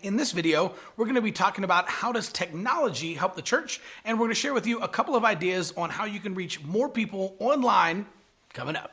In this video, we're going to be talking about how does technology help the church, and we're going to share with you a couple of ideas on how you can reach more people online coming up.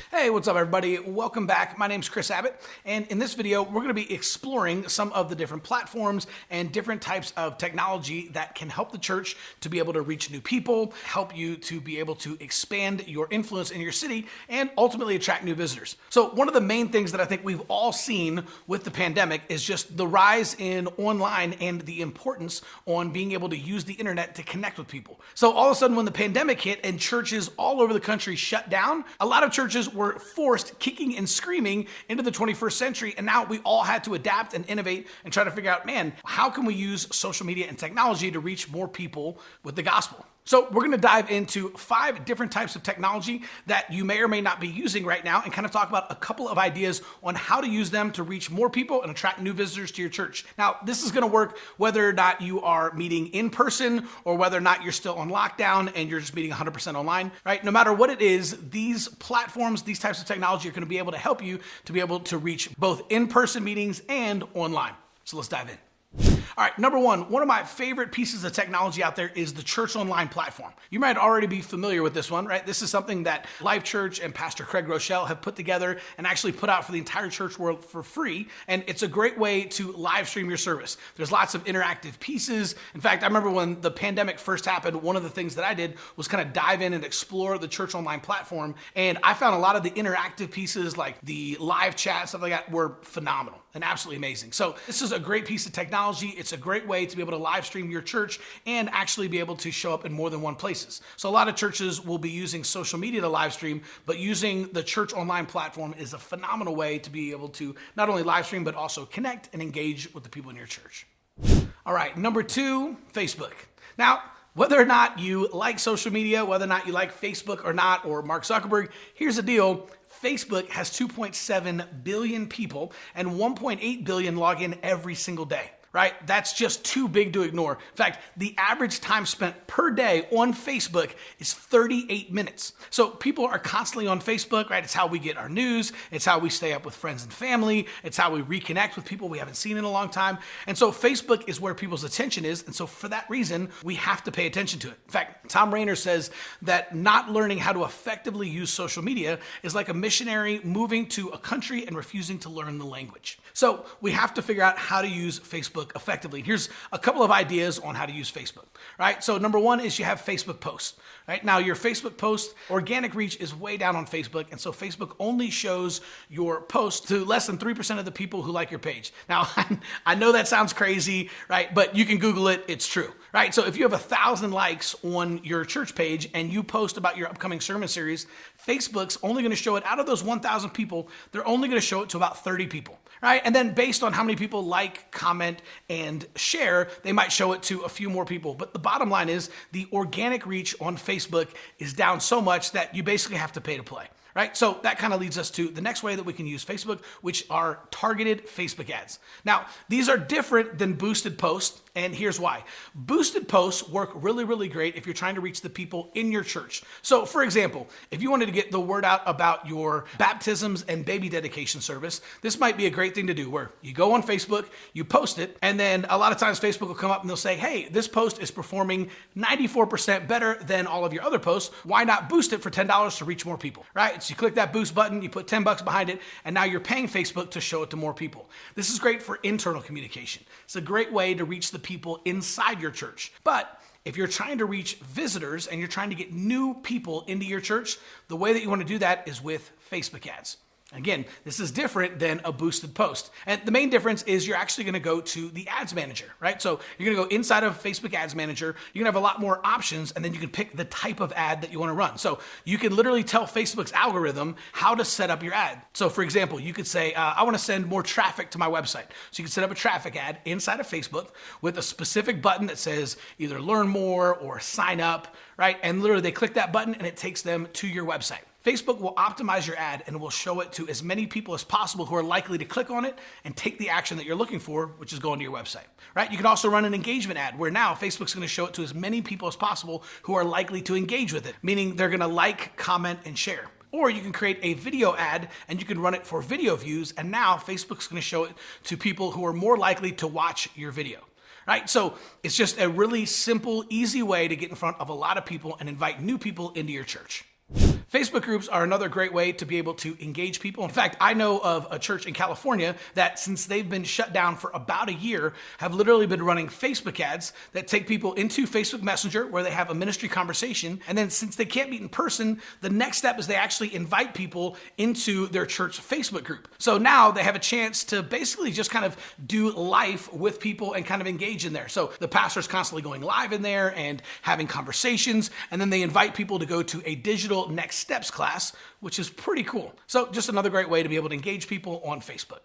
Hey, what's up everybody? Welcome back. My name's Chris Abbott, and in this video, we're going to be exploring some of the different platforms and different types of technology that can help the church to be able to reach new people, help you to be able to expand your influence in your city, and ultimately attract new visitors. So one of the main things that I think we've all seen with the pandemic is just the rise in online and the importance on being able to use the internet to connect with people. So all of a sudden when the pandemic hit and churches all over the country shut down, a lot of churches were forced kicking and screaming into the 21st century. And now we all had to adapt and innovate and try to figure out, man, how can we use social media and technology to reach more people with the gospel? So we're going to dive into 5 different types of technology that you may or may not be using right now and kind of talk about a couple of ideas on how to use them to reach more people and attract new visitors to your church. Now, this is going to work whether or not you are meeting in person or whether or not you're still on lockdown and you're just meeting 100% online, right? No matter what it is, these platforms, these types of technology are going to be able to help you to be able to reach both in-person meetings and online. So let's dive in. All right, number one of my favorite pieces of technology out there is the Church Online platform. You might already be familiar with this one, right? This is something that Life Church and Pastor Craig Rochelle have put together and actually put out for the entire church world for free. And it's a great way to live stream your service. There's lots of interactive pieces. In fact, I remember when the pandemic first happened, one of the things that I did was kind of dive in and explore the Church Online platform. And I found a lot of the interactive pieces like the live chat, stuff like that were phenomenal and absolutely amazing. So this is a great piece of technology. It's a great way to be able to live stream your church and actually be able to show up in more than one places. So a lot of churches will be using social media to live stream, but using the Church Online platform is a phenomenal way to be able to not only live stream, but also connect and engage with the people in your church. All right, number 2, Facebook. Now, whether or not you like social media, whether or not you like Facebook or not, or Mark Zuckerberg, here's the deal. Facebook has 2.7 billion people and 1.8 billion log in every single day. Right? That's just too big to ignore. In fact, the average time spent per day on Facebook is 38 minutes. So people are constantly on Facebook, right? It's how we get our news. It's how we stay up with friends and family. It's how we reconnect with people we haven't seen in a long time. And so Facebook is where people's attention is. And so for that reason, we have to pay attention to it. In fact, Tom Rainer says that not learning how to effectively use social media is like a missionary moving to a country and refusing to learn the language. So we have to figure out how to use Facebook effectively. Here's a couple of ideas on how to use Facebook, right? So number 1 is you have Facebook posts, right? Now your Facebook post organic reach is way down on Facebook. And so Facebook only shows your post to less than 3% of the people who like your page. Now, I know that sounds crazy, right? But you can Google it. It's true, right? So if you have 1,000 likes on your church page and you post about your upcoming sermon series, Facebook's only going to show it out of those 1,000 people. They're only going to show it to about 30 people, right? And then based on how many people like, comment, and share, they might show it to a few more people. But the bottom line is the organic reach on Facebook is down so much that you basically have to pay to play. Right? So that kind of leads us to the next way that we can use Facebook, which are targeted Facebook ads. Now, these are different than boosted posts, and here's why. Boosted posts work really, really great if you're trying to reach the people in your church. So for example, if you wanted to get the word out about your baptisms and baby dedication service, this might be a great thing to do where you go on Facebook, you post it, and then a lot of times Facebook will come up and they'll say, hey, this post is performing 94% better than all of your other posts. Why not boost it for $10 to reach more people, right? So you click that boost button, you put $10 behind it, and now you're paying Facebook to show it to more people. This is great for internal communication. It's a great way to reach the people inside your church. But if you're trying to reach visitors and you're trying to get new people into your church, the way that you want to do that is with Facebook ads. Again, this is different than a boosted post. And the main difference is you're actually going to go to the ads manager, right? So you're going to go inside of Facebook ads manager. You're going to have a lot more options, and then you can pick the type of ad that you want to run. So you can literally tell Facebook's algorithm how to set up your ad. So for example, you could say, I want to send more traffic to my website. So you can set up a traffic ad inside of Facebook with a specific button that says either learn more or sign up, right? And literally they click that button and it takes them to your website. Facebook will optimize your ad and will show it to as many people as possible who are likely to click on it and take the action that you're looking for, which is going to your website, right? You can also run an engagement ad where now Facebook's going to show it to as many people as possible who are likely to engage with it, meaning they're going to like, comment, and share. Or you can create a video ad and you can run it for video views, and now Facebook's going to show it to people who are more likely to watch your video. Right? So it's just a really simple, easy way to get in front of a lot of people and invite new people into your church. Facebook groups are another great way to be able to engage people. In fact, I know of a church in California that since they've been shut down for about a year, have literally been running Facebook ads that take people into Facebook Messenger where they have a ministry conversation. And then since they can't meet in person, the next step is they actually invite people into their church Facebook group. So now they have a chance to basically just kind of do life with people and kind of engage in there. So the pastor's constantly going live in there and having conversations, and then they invite people to go to a digital next steps class, which is pretty cool. So just another great way to be able to engage people on Facebook.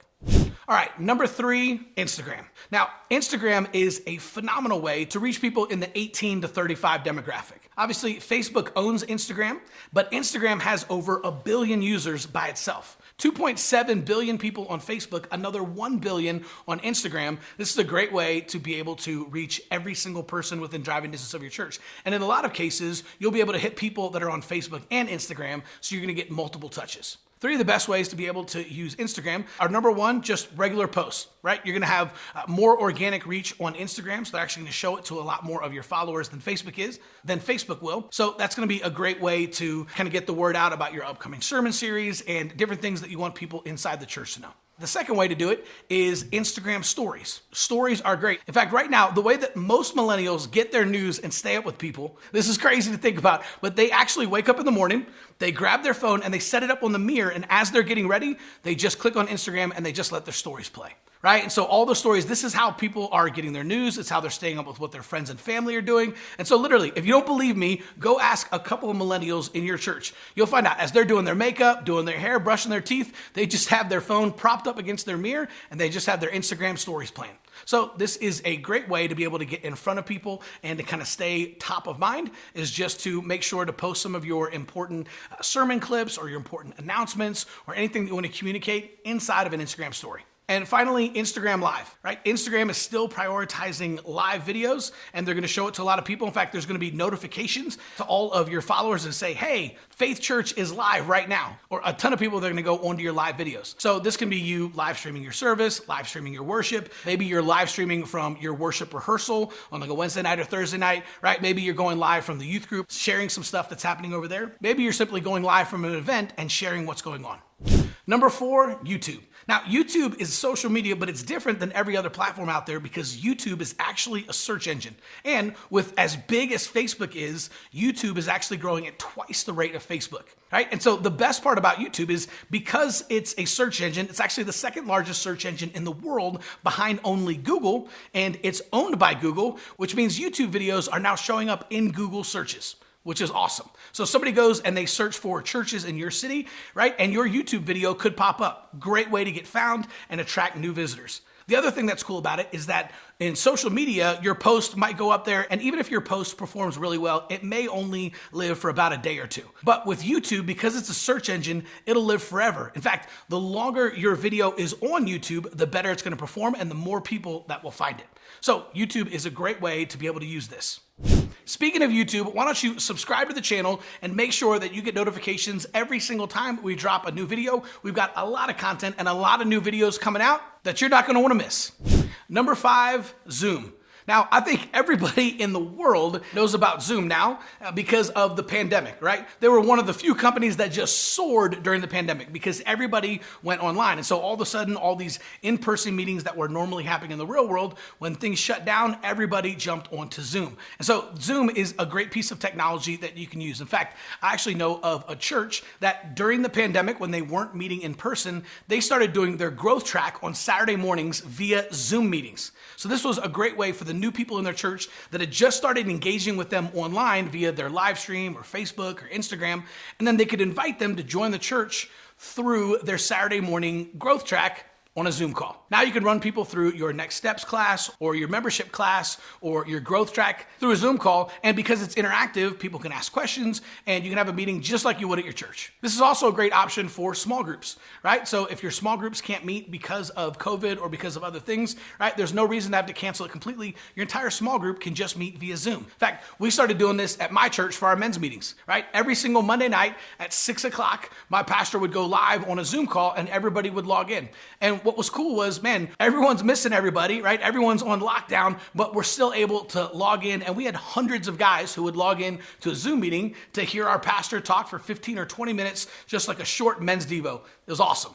All right, number 3, Instagram. Now, Instagram is a phenomenal way to reach people in the 18 to 35 demographic. Obviously, Facebook owns Instagram, but Instagram has over 1 billion users by itself. 2.7 billion people on Facebook, another 1 billion on Instagram. This is a great way to be able to reach every single person within driving distance of your church. And in a lot of cases, you'll be able to hit people that are on Facebook and Instagram, so you're going to get multiple touches. 3 of the best ways to be able to use Instagram are, number 1, just regular posts, right? You're going to have more organic reach on Instagram, so they're actually going to show it to a lot more of your followers than Facebook will. So that's going to be a great way to kind of get the word out about your upcoming sermon series and different things that you want people inside the church to know. The second way to do it is Instagram stories. Stories are great. In fact, right now, the way that most millennials get their news and stay up with people, this is crazy to think about, but they actually wake up in the morning, they grab their phone and they set it up on the mirror, and as they're getting ready, they just click on Instagram and they just let their stories play. Right? And so all the stories, this is how people are getting their news. It's how they're staying up with what their friends and family are doing. And so literally, if you don't believe me, go ask a couple of millennials in your church. You'll find out as they're doing their makeup, doing their hair, brushing their teeth, they just have their phone propped up against their mirror and they just have their Instagram stories playing. So this is a great way to be able to get in front of people and to kind of stay top of mind, is just to make sure to post some of your important sermon clips or your important announcements or anything that you want to communicate inside of an Instagram story. And finally, Instagram Live, right? Instagram is still prioritizing live videos, and they're going to show it to a lot of people. In fact, there's going to be notifications to all of your followers and say, hey, Faith Church is live right now. Or a ton of people that are going to go onto your live videos. So this can be you live streaming your service, live streaming your worship. Maybe you're live streaming from your worship rehearsal on like a Wednesday night or Thursday night, right? Maybe you're going live from the youth group, sharing some stuff that's happening over there. Maybe you're simply going live from an event and sharing what's going on. Number 4, YouTube. Now, YouTube is social media, but it's different than every other platform out there because YouTube is actually a search engine. And with as big as Facebook is, YouTube is actually growing at twice the rate of Facebook, right? And so the best part about YouTube is because it's a search engine, it's actually the second largest search engine in the world behind only Google, and it's owned by Google, which means YouTube videos are now showing up in Google searches, which is awesome. So somebody goes and they search for churches in your city, right? And your YouTube video could pop up. Great way to get found and attract new visitors. The other thing that's cool about it is that in social media, your post might go up there, and even if your post performs really well, it may only live for about a day or two. But with YouTube, because it's a search engine, it'll live forever. In fact, the longer your video is on YouTube, the better it's going to perform and the more people that will find it. So YouTube is a great way to be able to use this. Speaking of YouTube, why don't you subscribe to the channel and make sure that you get notifications every single time we drop a new video. We've got a lot of content and a lot of new videos coming out that you're not going to want to miss. Number 5, Zoom. Now, I think everybody in the world knows about Zoom now because of the pandemic, right? They were one of the few companies that just soared during the pandemic because everybody went online. And so all of a sudden, all these in-person meetings that were normally happening in the real world, when things shut down, everybody jumped onto Zoom. And so Zoom is a great piece of technology that you can use. In fact, I actually know of a church that during the pandemic, when they weren't meeting in person, they started doing their growth track on Saturday mornings via Zoom meetings. So this was a great way for the new people in their church that had just started engaging with them online via their live stream or Facebook or Instagram, and then they could invite them to join the church through their Saturday morning growth track on a Zoom call. Now you can run people through your next steps class or your membership class or your growth track through a Zoom call. And because it's interactive, people can ask questions and you can have a meeting just like you would at your church. This is also a great option for small groups, right? So if your small groups can't meet because of COVID or because of other things, right? There's no reason to have to cancel it completely. Your entire small group can just meet via Zoom. In fact, we started doing this at my church for our men's meetings, right? Every single Monday night at 6 o'clock, my pastor would go live on a Zoom call and everybody would log in. And what was cool was, man, everyone's missing everybody, right? Everyone's on lockdown, but we're still able to log in. And we had hundreds of guys who would log in to a Zoom meeting to hear our pastor talk for 15 or 20 minutes, just like a short men's devo. It was awesome.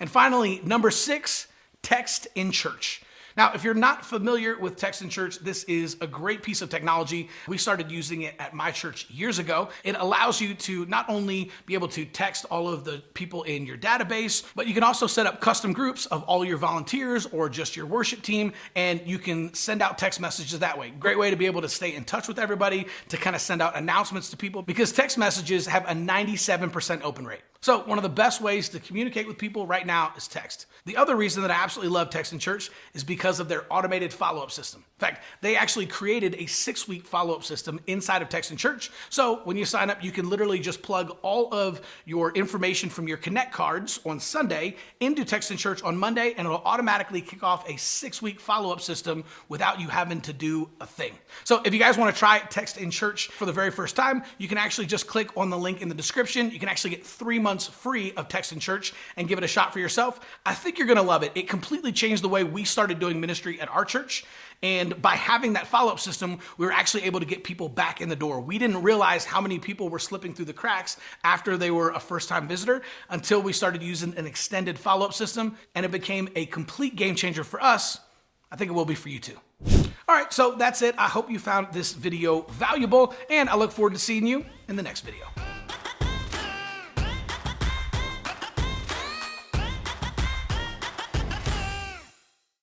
And finally, number 6, text in church. Now, if you're not familiar with Text in Church, this is a great piece of technology. We started using it at my church years ago. It allows you to not only be able to text all of the people in your database, but you can also set up custom groups of all your volunteers or just your worship team, and you can send out text messages that way. Great way to be able to stay in touch with everybody, to kind of send out announcements to people, because text messages have a 97% open rate. So one of the best ways to communicate with people right now is text. The other reason that I absolutely love Text in Church is because of their automated follow-up system. In fact, they actually created a 6-week follow-up system inside of Text in Church. So when you sign up, you can literally just plug all of your information from your Connect cards on Sunday into Text in Church on Monday, and it'll automatically kick off a 6-week follow-up system without you having to do a thing. So if you guys want to try Text in Church for the very first time, you can actually just click on the link in the description. You can actually get 3 months free of Text in Church and give it a shot for yourself. I think you're going to love it. It completely changed the way we started doing ministry at our church. And by having that follow-up system, we were actually able to get people back in the door. We didn't realize how many people were slipping through the cracks after they were a first-time visitor until we started using an extended follow-up system, and it became a complete game changer for us. I think it will be for you too. All right, so that's it. I hope you found this video valuable, and I look forward to seeing you in the next video.